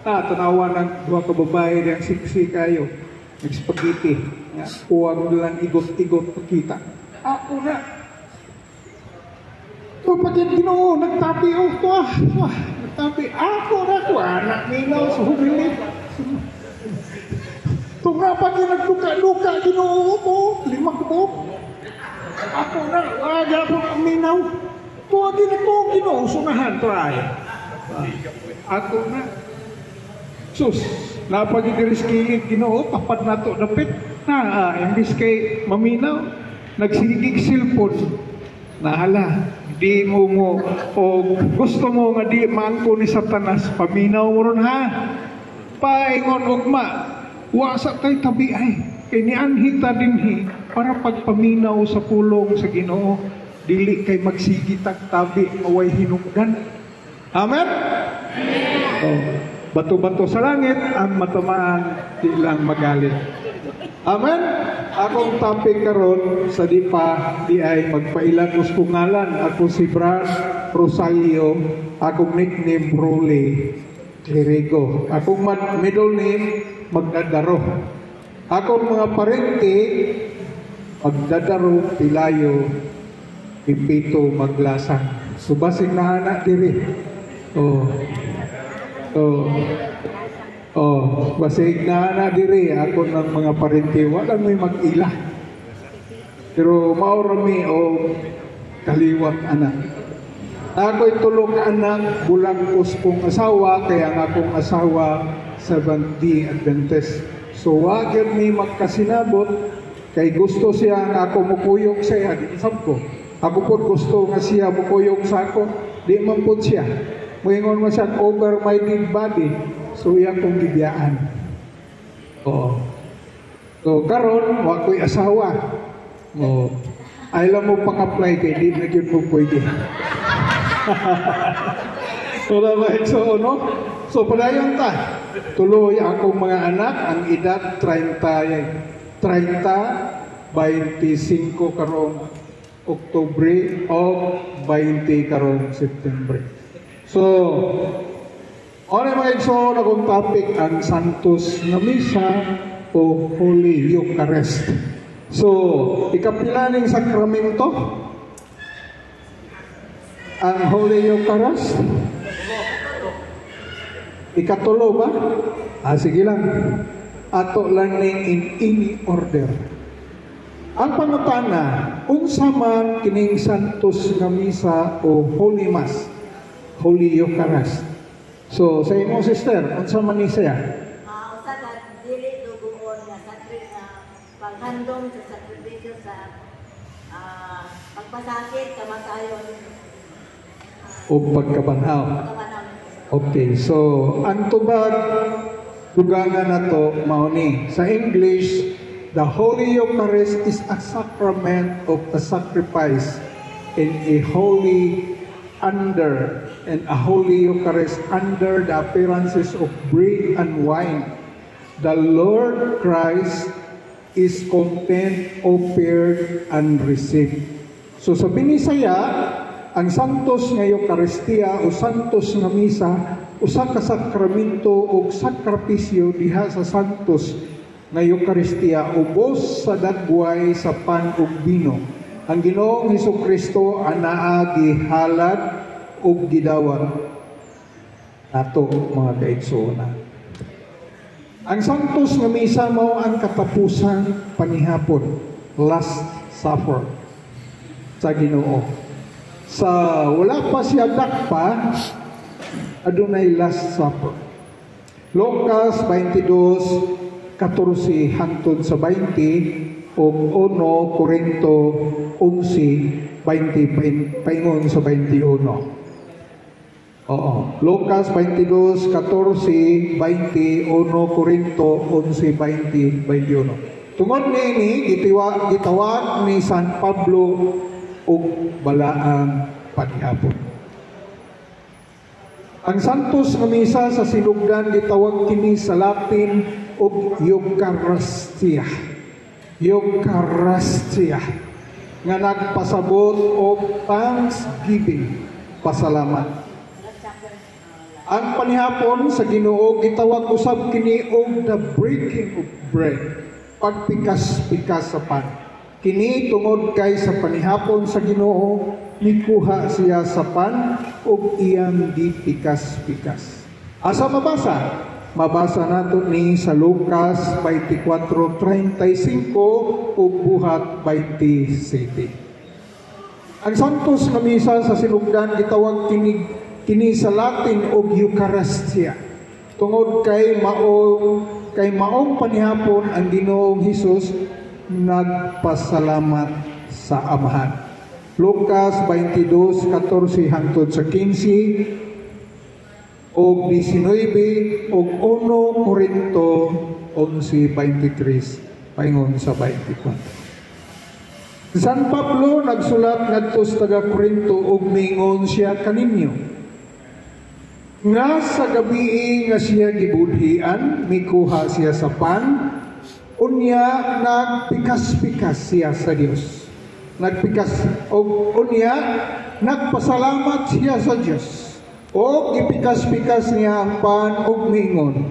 tanawan ng duha ka babae ng siksi kayo. Nag-spaghetti. Huwag lang igot-igot pakita. Ako na. Ito pag yung Ginoo, nagtabi ako. Nagtabi. Ako na ko. Anak minaw sa humilit. Ito nga pag yung nagluka-luka, Ginoo mo. 5 ko. Ako na. Wag ako ang minaw. Huwag yun ako, Ginoo. Sunahan. Try. Ako na. Sus. Napag-idiris kilid, Ginoo. Tapad na to. Dapit. Imbis kay maminaw. Nagsigig cellphone. Nahala. Di mo o gusto mo nga di maangko ni Satanas, paminaw mo ron ha. Paingon ugma, wasa kay tabi ay, kay nianhita dinhi, para pagpaminaw sa pulong sa Ginoo, dili kay magsigitag tabi, away hinungdan. Amen? Bato-bato sa langit, ang matamaan, di lang magalit. Amen? Akong topic karon sa di ay magpailan ko ngalan. Ako si Brad Rosalio. Akong nickname Rolly Clerigo. Akong middle name Magdadaro. Akong mga parente Magdadaro Pilayo Pipito Maglasang. Subasing na anak diri. Basig na diri ako ng mga parente, wala may mag-ila. Pero maurami kaliwat anak. Ako'y tulong anak, bulangkos kong asawa, kaya nga akong asawa 7D Adventist. So wag yun may magkasinabot, kay gusto siya nga ako mukuyog siya, di isap ko. Ako po gusto nga siya mukuyog sa ako, di man po siya. Muingon mo siya over my dead body. So iya kong gibiyaan. So karon wa ko'y asawa. Ay lang mo pang-apply kay di na gyud mo pwede. So padayon ta. Tuloy akong mga anak ang edad 30, 25 karong Oktubre o 20 karong September. So mga igsoon, akong topic ang Santos na Misa o Holy Eucharist. So, ikapilaning sakramento ang Holy Eucharist. Ikatulo ba? Sige lang. Ato lang in any order. Ang pangutana, unsa man kining Santos na Misa o Holy Mass, Holy Eucharist. So, sa imo sister, unsa man ni siya? Usa ka dili duguon nga paghandom sa sakripisyo sa pagpasakit kamatayon o pagkabanhaw. Okay, so ang tubag dugangan nato mao ni sa English, the Holy Eucharist is a sacrament of a sacrifice in a holy Eucharist under the appearances of bread and wine. The Lord Christ is content, offered, and received. So sa binisaya, ang Santos nga Eucharistia o Santos nga Misa, usa ka sakramento o sakripisyo diha sa Santos nga Eucharistia ubos sa dagway sa pan ug bino. Ang Ginoong Hesukristo anaa gihalad ug gidawat nato mga kaigsuonan. Ang Santos nga Misa mao ang katapusang panihapon, last supper sa Ginoo. Sa wala pa siya dakpa, adunay last supper. Lucas 22:14 hangtod sa 20 o 1 Korinto 11:20 paingon sa 21. Lucas 22:14, 20, 1 Korinto 11:20, 21. Tungod niini gitawag ni San Pablo og balaang panihapon. Ang Santos nga Misa sa sinugdan gitawag kini sa Latin og Eucharistia. Eucharistia nga nagpasabot og thanksgiving, pasalamat. Ang panihapon sa Ginoo gitawag usab kini og the breaking of bread, pagpikas-pikas sa pan. Kini tungod kay sa panihapon sa Ginoo mikuha siya sa pan ug iyang gipikas-pikas. Asa mabasa? Mabasa nato ni sa Lucas 24:35 ug buhat 27. Ang santos nga misa sa sinugdan gitawag kini sa Latin og Eucharistia. Tungod kay maong panihapon ang Ginoong Hesus nagpasalamat sa Amahan. Lucas 22:14 hangtod sa 15 og 19 og 1 Korinto 11:23 paingon sa 24. San Pablo nagsulat ngadto sa taga-Korinto ug mingon siya kaninyo nga sa gabi nga siya gibudhian mikuha siya sa pan unya nagpikas-pikas siya sa Dios. Nagpikas og unya nagpasalamat siya sa Dios. O gipikas-pikas niya ang pan og mingon,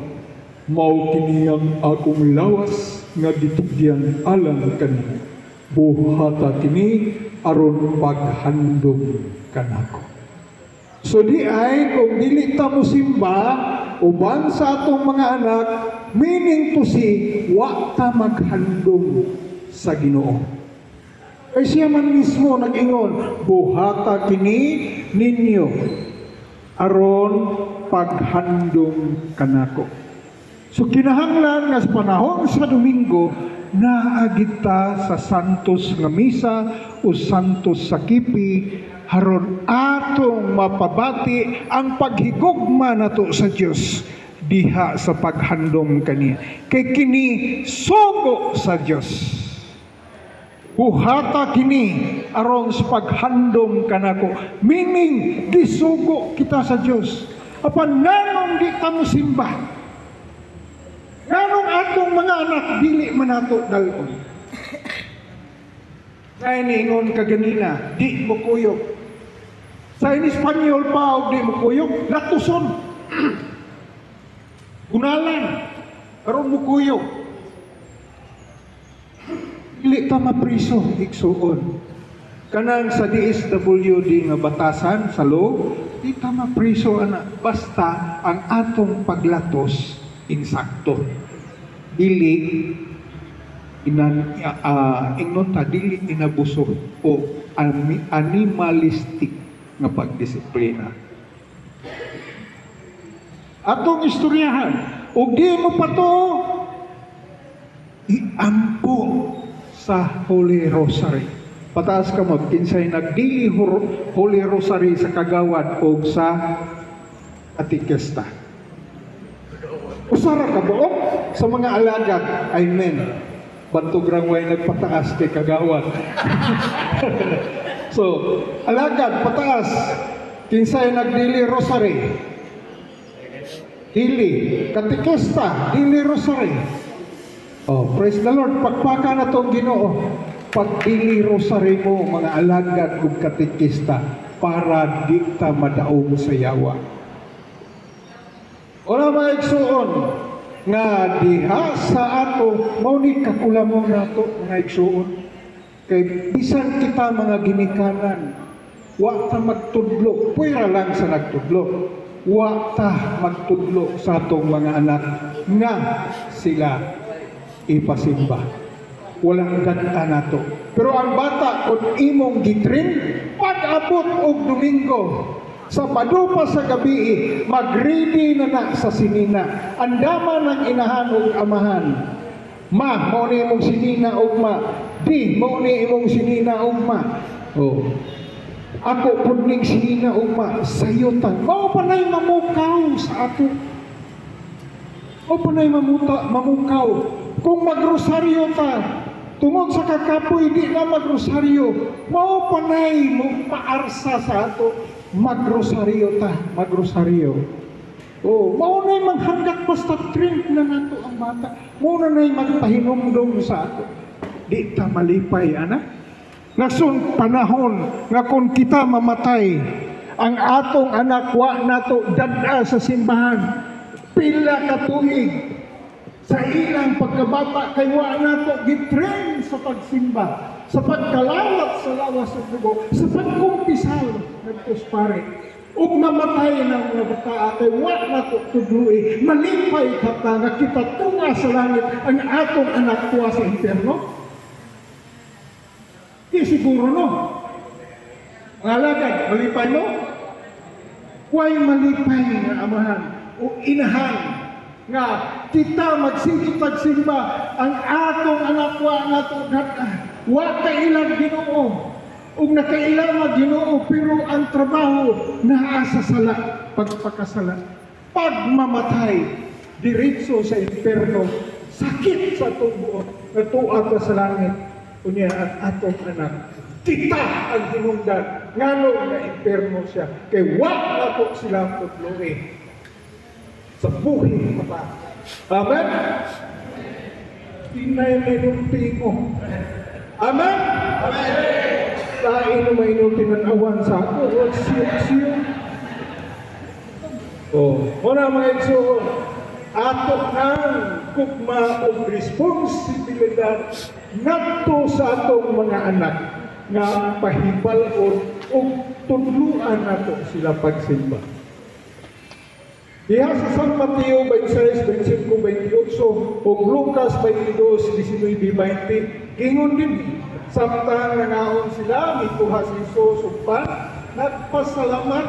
mao kini ang akong lawas nga gitugyan alang kanimo. Buhata kini aron paghandom kanako. So di ay kung dili ta mo simba uban sa atong mga anak, meaning to say wa ta maghandom sa Ginoo. Ay siya man mismo nag-ingon, buhata kini ninyo aron paghandom kanako. So kinahanglan nga sa panahon sa Domingo naagita sa santos nga misa o santos sa kipi haron atong mapabati ang paghigugma nato sa Dios diha sa paghandom kaniya. Kay kini sugo sa Dios. Buhata kini aron sa paghandom kanako. Meaning gisugo kita sa Dios. Apan nanong di ta mo simba. Nanong atong mga anak dili man nato dalon. Kaya ningon kaganina, di mo kuyog. Sa Espanyol pa og di mo kuyog, latuson. Gunalan, karon mo kuyog. Dili ta mapriso igsuon. Kanang sa DSWD nga batasan sa law, di ta mapriso ana basta ang atong paglatos insakto. Dili ingnon ta dili inabuso o animalistic nga pagdisiplina. Atong istoryahan og di mo pa to iampo sa Holy Rosary. Pataas ka mo kinsay nagdili Holy Rosary sa kagawad o sa katikista. Usara ka buok sa mga alagad. Amen. Bantog rangway nagpataas kay kagawad. So, alagad, pataas. Kinsay nagdili rosary. Dili. Katikista, dili rosary. Oh, praise the Lord. Pagpaka na itong Ginoo. Pagdili rosary mo, mga alagad ug katikista, para di ta madaog sa yawa. Wala maigsuon nga diha sa ato mao ni kakulamon nato nga igsuon kay bisan kita mga ginikanan wa ta magtudlo puwera lang sa nagtudlo wa ta magtudlo sa atong mga anak nga sila ipasimba walang ganda nato pero ang bata kung imong gitrin pag-abot og Domingo sa padupa sa gabi, mag-ready na sa sinina. Andaman ng inahan o amahan. Ma, mo ni imong sinina o ma. Di, mo ni imong sinina o ma. Oh. Ako pudning sinina o ma. Sayutan. Mao pa na'y mamukaw sa ato. Mao pa na'y mamukaw. Kung magrosaryo ta, tungod sa kakapoy, di na magrosaryo. Mao pa na'y paarsa sa ato. Magrosaryo ta, magrosaryo. Oh, mao nay manghanggat basta drink na nato ang bata. Mao na nay magpahinumdom sa ato. Di ta malipay ana. Nasun panahon nga kung kita mamatay, ang atong anak wa nato dada sa simbahan. Pila ka tuig sa ilang pagkabata kay wa nato gitrain sa pagsimba, sa pagkalawat sa lawas sa dugo, sa pagkumpisal ngadto pare. Ug mamatay ng mga bata kay wa nato tudluy, malipay kata nga kita tunga sa langit ang atong anak tuwa sa impierno. Di siguro no. Ang alagad, malipay mo? Huwag malipay nga amahan o inahan nga kita magsigit pagsimba ang atong anak wa nato wa kailang Ginoo ug nakailang nga Ginoo pero ang trabaho naa sa sala pagpakasala pagmamatay diretso sa impierno sakit sa tubo nga tuwa ka sa langit unya ang atong anak kita ang hinungdan ngano nga impierno siya kay wa nato sila tudloy sa buhay pa. Amen? Tinay may nunti mo. Amen? Amen? Lain na may nunti ng sa ako. Siyo. Muna mga igsoon, ato nang kugma o responsibilidad nato sa atong mga anak nga pahibal o tudluan nato sila pagsimba. Diha sa San Mateo 26, 25, 28 o Lucas 22, 19, 20, gingon din, samtang nangaon sila, mituha si Jesus upan, nagpasalamat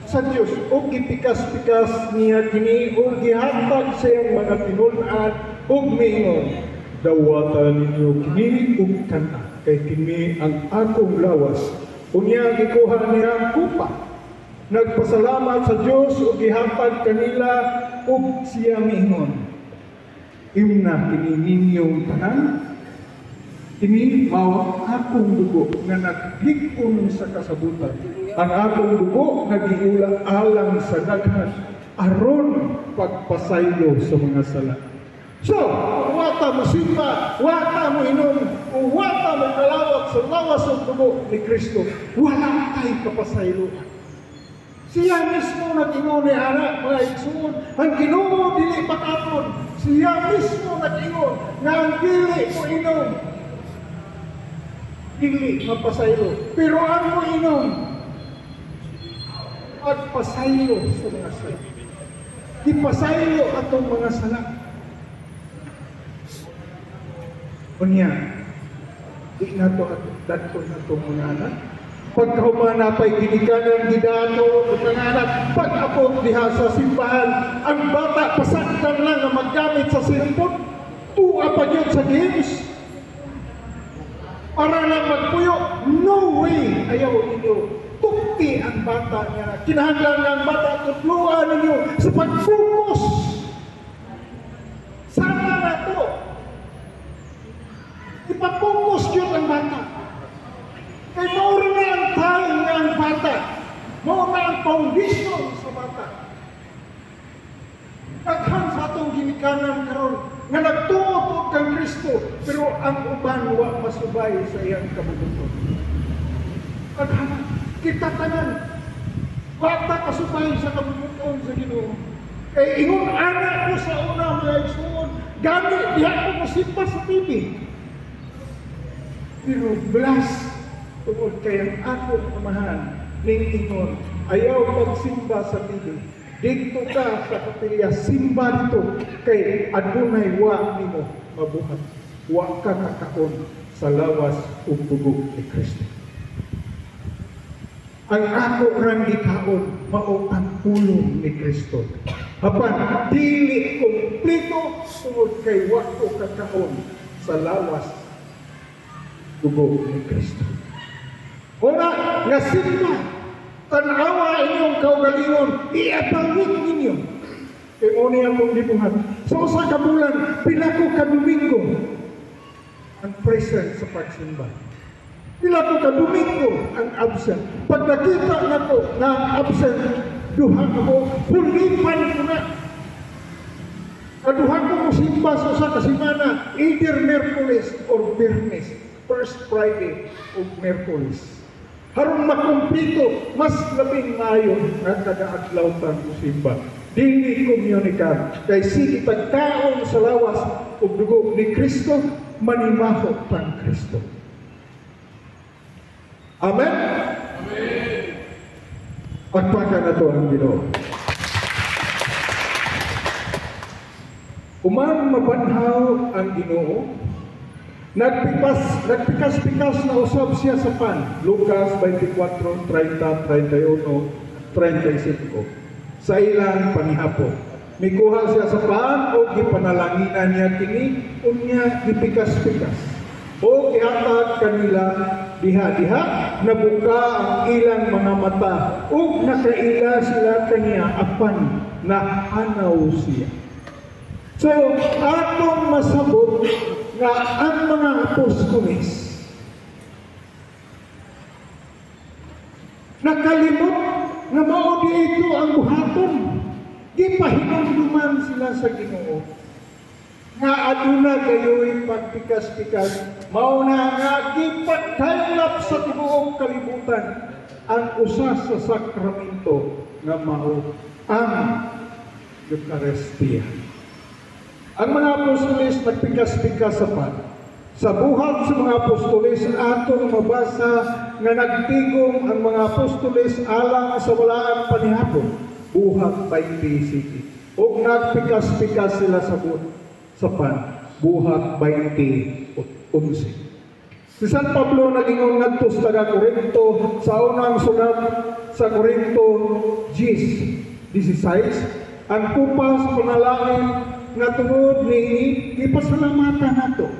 sa Diyos o gipikas-pikas niya kini o gihatag sa iyang mga tinunan o mingon, dawatan ninyo kini o kana, kay kini ang akong lawas. Unya gikuha niya ang kupa, nagpasalamat sa Diyos o gihatag kanila o siya mingon. Imna kini ninyong tanan, kini mao akong dugo nga naglikon sa kasabutan. Ang akong dugo nagiula alang sa daghan aron pagpasaylo sa mga sala. So, wata mo simba, wata mo inom, o wata mo kalawat sa lawas ng dugo ni Kristo, wala kay kapasayloan. Siya mismo nag-ingon ni anak, mga igsoon, ang Ginoo dili patapon. Siya mismo nag-ingon nga ang dili mo inom, dili mapasaylo. Pero ang mo inom, pagpasaylo sa mga sala. Ipasaylo atong mga sala. Unya, di nato at dato natong mga anak. Pagkahumana pa'y ginikanan gidato o nanganak, pag-apot diha sa simbahan, ang bata pasaktan lang na maggamit sa cellphone, tuwa pa yun sa games. Para lang magpuyo, no way, ayaw ninyo. Tukti ang bata niya. Kinahanglan ng bata, tutluan ninyo sa pag-focus. Sama na to. Ipapokus yun ang bata. Kay maura na ang tayo nga ang bata. Maura ang foundation sa bata. Daghan sa atong ginikanan karon nga nagtuot kang Kristo, pero ang uban wa masubay sa iyang kabubuton. Daghan kita tanan bata kasubay sa kabubuton sa Ginoo. Kay ingon anak ko sa una mga igsoon, gamit diha ko masipa sa TV. Pero bless tungod kay ang akong amahan ning ingon, ayaw magsimba sa TV. Dito ka sa kapilya, simba dito kay adunay wa nimo mabuhat. Wa ka kakaon sa lawas ug dugo ni Kristo. Ang ako rang gikaon mao ang pulong ni Kristo. Apan dili kompleto tungod kay wa ko kakaon sa lawas dugo ni Kristo. Ora, nga simba, tanawa inyong kaugalingon, iabangit ninyo. Kaya mo niya mong libuhan. So sa kabulan, pila ko ka Domingo ang present sa pagsimba. Pila ko ka Domingo ang absent. Pag nakita na ko na ang absent, duha ko, hulipan ko na. Kaduha ko mo simba sa kasimana, either Merkulis or Birnes, first Friday o Merkulis. Harong makumpleto, mas labing mayon nga kada adlaw tang simba. Dili komunikahan, kay sige pagkaon sa lawas ug dugo ni Kristo, manimaho tang Kristo. Amen? Amen. Pagpakan na to ang Ginoo. Umang mabanhaw ang Ginoo, nagpikas-pikas na usab siya sa pan. Lucas 24, 30, 31, 35. Sa ilang panihapon. Mikuha siya sa pan o gipanalanginan niya kini, unya gipikas-pikas. O gihatag kanila diha-diha, nabuka ang ilang mga mata, o nakaila sila kaniya apan nahanaw siya. So, atong masabot nga ang mga apostoles nakalimot nga mao dito ang buhaton. Gipahinumduman sila sa Ginoo nga aduna gayoy pagpikas-pikas, mao na nga gipagkaylap sa tibuok kalibutan ang usa sa sakramento nga mao ang Eucharistia. Ang mga apostoles nagpikas-pikas sa pan. Sa buhat sa mga apostoles, atong mabasa nga nagtigom ang mga apostoles alang sa walaang panihapon. Buhat 20 city. O nagpikas-pikas sila sa pan. Buhat 20:11. Si San Pablo naging nagtos taga Corinto sa unang sulat sa Corinto 10:16. Ang kupas panalangin nga tungod ni ipasalamatan nato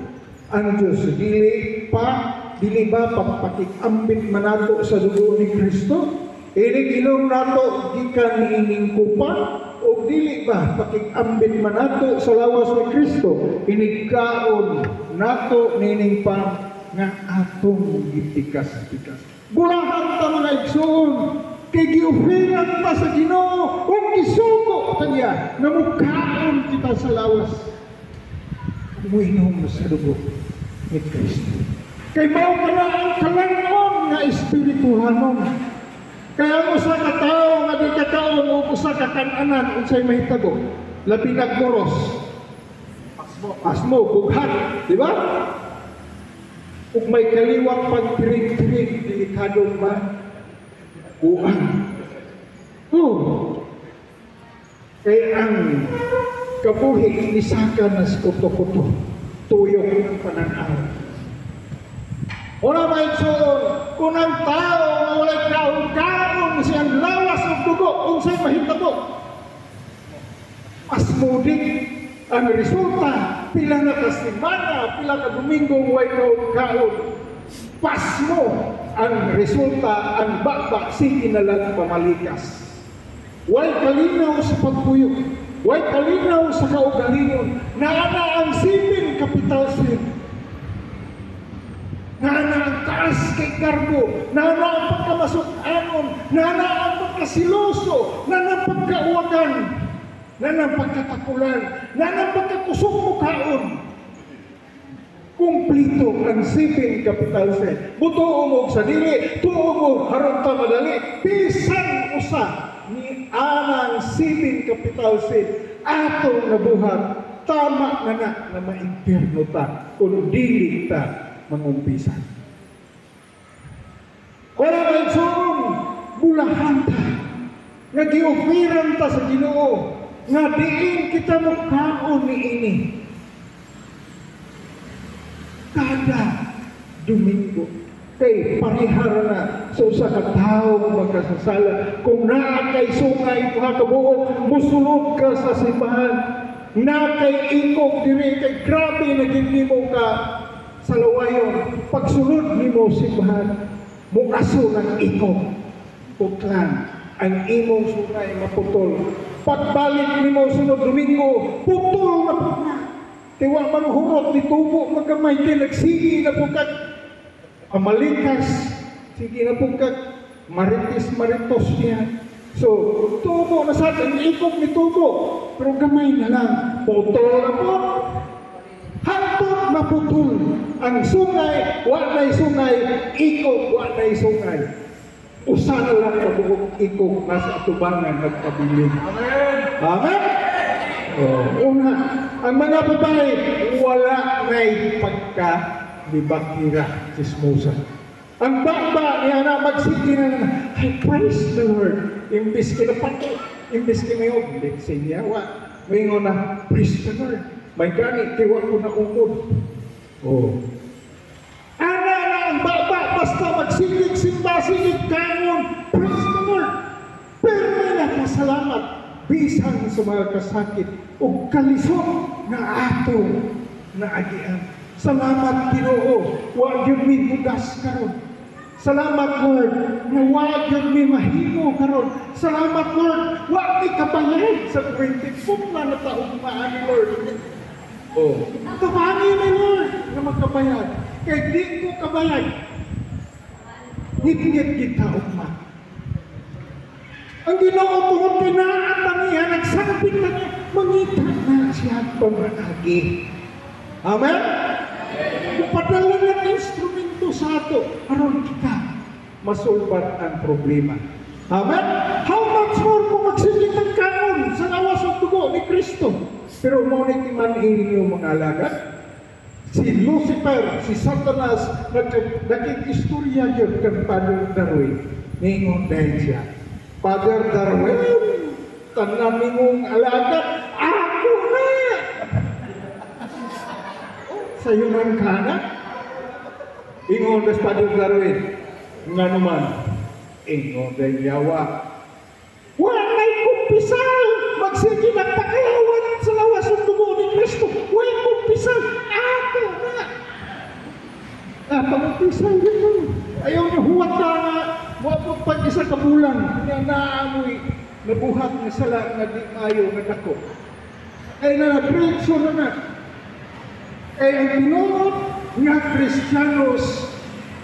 ang Diyos. Dili ba pagpakikambit manato sa dugo ni Kristo? Inig-inom nato gikan niining kupa o dili ba pakikambit manato sa lawas ni Kristo? Inigkaon nato niining pang nga atong gipikas-pikas. Bulahan ta mga igsoon, kay giufiran pa sa Ginoo ug gisugo kaniya nga mugkaon kita sa lawas. Muinom sa dugo ni Kristo. Kay mao kana ang kalanon nga espirituhanon. Kaya usa ka tawo nga di kakaon o usa ka kan-anan unsay mahitabo, labi nagmoros. Asmo bughat, di ba? Ug may kaliwang pagtirig-tirig, delikado ba? Uang. Kaya ang kabuhi nisaka na sa kuto-kuto, tuyok ng pananaw. Una may soon, kung ang tao na wala'y kaon-kaon siyang lawas ng dugo, unsay mahitabo. Asmudik ang resulta, pila na kasimana, pila ka Domingo, way kaon-kaon. Pasmo ang resulta, ang bakbak sige na lang pamalikas. Way kalinaw sa pagpuyok, way kalinaw sa kaugalingon, naana ang sipin capital sin, naana ang taas kay kargo, naana ang pagkamasok-anon, naana ang pagkasiloso, naana ang pagkauwagan, naana ang pagkatakulan, naana ang pagkakusok mukhaon. Kumplito ang sipin capital sin. Buto umog sa dili, tuumog harong ta madali, bisan usa ni anang sipin capital sin. Atong nabuhat, tama na maimpierno ta kung dili ta mangumpisan. Wala na igsoon, bulahan ta, nga giufiran ta sa Ginoo, nga diin kita mukhaon ni ini. Kada Domingo, kay parihara na sa usa ka tawo magkasasala. Kung naa kay sungay mga kabuok, musulod ka sa simbahan. Na kay ikog diri, kay grabe naging nimo ka sa lawayon. Pagsulod nimo simbahan, mukaso ng ikog. Putlan ang imong sungay maputol. Pagbalik nimo sunod Domingo, putol na putla. Tiwa man hurot ni tubo magamay kay nagsigi na pugkat amalikas, sige na pugkat maritos niya. So tubo na sa atin, ikog ni tubo, pero gamay na lang, putol na po. Hanto maputol. Ang sungay, walay sungay, ikog, walay sungay. Usa na lang kabukog ikog nasa atubangan nagpabiling. Amen! Amen? Una, ang mga babae, wala na'y pagka-libakira, chismosa. Ang baba niya na magsige na, ay, praise the Lord. Imbis kinapati, imbis kinayog, hindi sinyawa. Ngayon na, praise the Lord. May gani, kiwa ko na ungkod. Ana na ang baba, basta magsigig, simba, sigig, kangon, praise the Lord. Pero may nakasalamat, bisan sa mga kasakit, o kalisong na atong naagian. Salamat, Ginoo, wag yun may budas karon. Salamat, Lord, na wag yun may mahimo karon. Salamat, Lord, wag may kabayan sa 24 na taong maani, Lord. Kabani na, Lord, na magkabayan. Kaya di ko kabayan. Ngit-ngit kita, umma. Ang Ginoo tungod pinaan niya, nagsabit na niya, mangita na siya pamragi. Amen? Padala ng instrumento sa ato, aron kita masulbat ang problema. Amen? How much more kung magsigit ang kaon sa lawas ng dugo ni Kristo? Pero ngunit imanhin niyo mga alagad, si Lucifer, si Satanas, nagkikistorya yun kang Father Darwin. Ningon dahil siya, Father Darwin, tanaming mong alagad, ako na! Sa'yo ng kanan, ingon des Padre Darwin, nga naman, ingon des yawa. Walay kumpisal, magsige ng pagkalawan sa lawas ng dugo ni Kristo. Walay kumpisal, ako na. Pag-kumpisal yun. Ayaw niya huwag na nga, wapag pag-isa ka bulan, na naamoy, nabuhat na sala, na di mayo, na dako. Ay na-preso na. Ay ang tinunod nga Kristiyanos,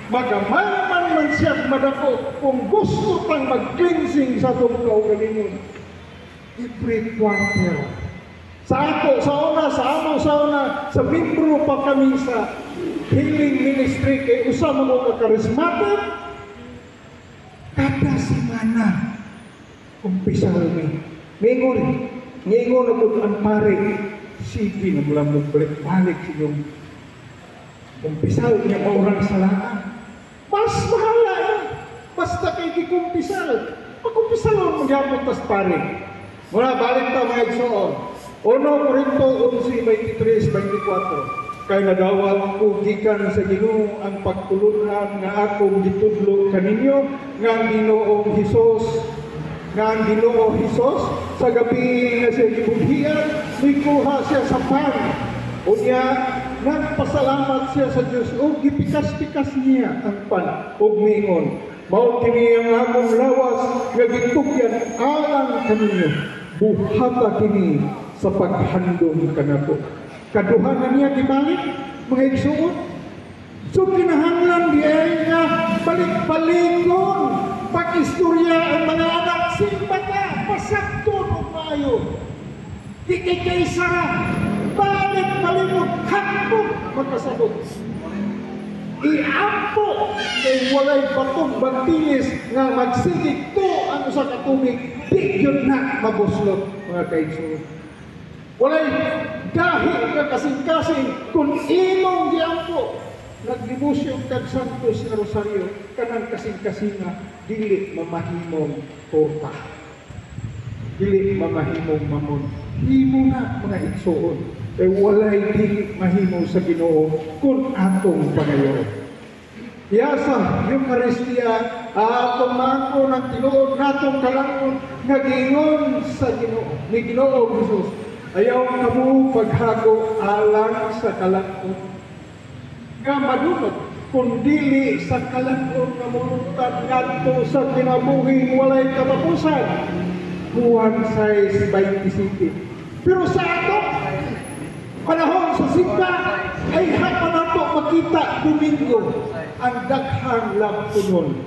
magamaman man siya madako kung gusto pang mag-cleansing sa itong kaugalingon. Every quarter. Sa ako, sa una, sa membro pa kami sa healing ministry, kay usama mo ka charismatic, kada semana, umpisa kami. Ngayon ako ang pare, sige na mula mo balik sa inyong kumpisal niya maurang salaan. Mas mahala eh. Basta kayo kikumpisal. Pagkumpisal mo magyapot tas pare. Mula balik ta mga igsoon. 1 Corinto 11:23-24. Kay nagawal ko gikan sa Ginoo ang pagtulungan nga akong gitudlo kaninyo nga ang Ginoong Hesus sa gabi nga siya gibughian, nikuha siya sa pan. Unya, nagpasalamat siya sa Diyos o gipikas-pikas niya ang pan o mingon. Mao kini ang akong lawas nga gitugyan alang kaninyo. Buhata kini sa paghandom kanato. Kaduhanan niya gibalik mga igsuon. So kinahanglan di ay nga balik-balikon pag-istorya ang mga anak simba ka pasakto o mayo. Di kay kaysara balik-balikon hapon magkasabot. Iampo kay walay batong bantilis nga magsigig to ang usa ka tubig di yun na mabuslot mga kaigsuon. Walay dahil nga kasing-kasing kung imong giampo naglibusyo kag Santos nga Rosario kanang kasing-kasing nga dili mamahimong torta, dili mamahimong mamon. Himo na mga igsuon kay walay dili mahimo sa Ginoo kung atong pangayo. Yasa Eucharistia atong mangko ng tinuod natong kalangon nga giingon sa Ginoo ni Ginoo Jesus. Ayaw kamo paghago alang sa kalangon nga madunot kung dili sa kalangon nga mulungtad ngadto sa kinabuhing walay katapusan. Juan 6:27. Pero sa ato panahon sa simba ay hapa nato makita Domingo ang daghang lampunon.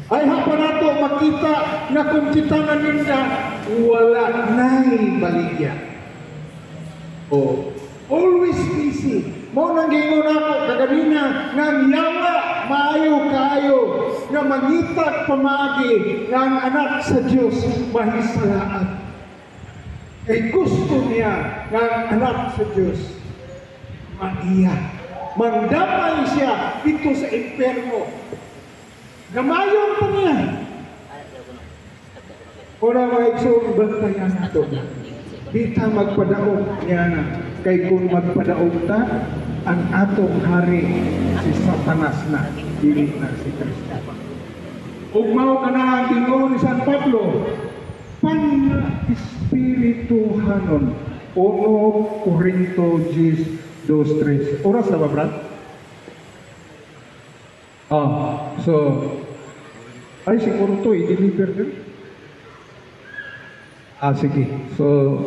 Ay hapa nato makita na kung kita naninda wala na'y baligya. All always busy. Mo nang gingon ako kaganina nga yawa maayo kayo nga mangitag pamagi nga ang anak sa Dios mahisalaan. Kay gusto niya nga ang anak sa Dios maiya. Mandamay siya dito sa impyerno. Gamayon pa niya. Ora mga igsoon, bantayan nato. Di ta magpadaog niya na. Kay kung magpadaog ta, ang atong hari si Satanas na, dili na si Kristo. Ug mao ka na ang gingon ni San Pablo, pan-espirituhanon, 1 Corinto 10:2-3. Oras na ba, Brad? So, ay siguro to, i-deliver din. Sige. So,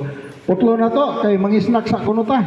putlo na to, kay mangisnak sa kuno ta.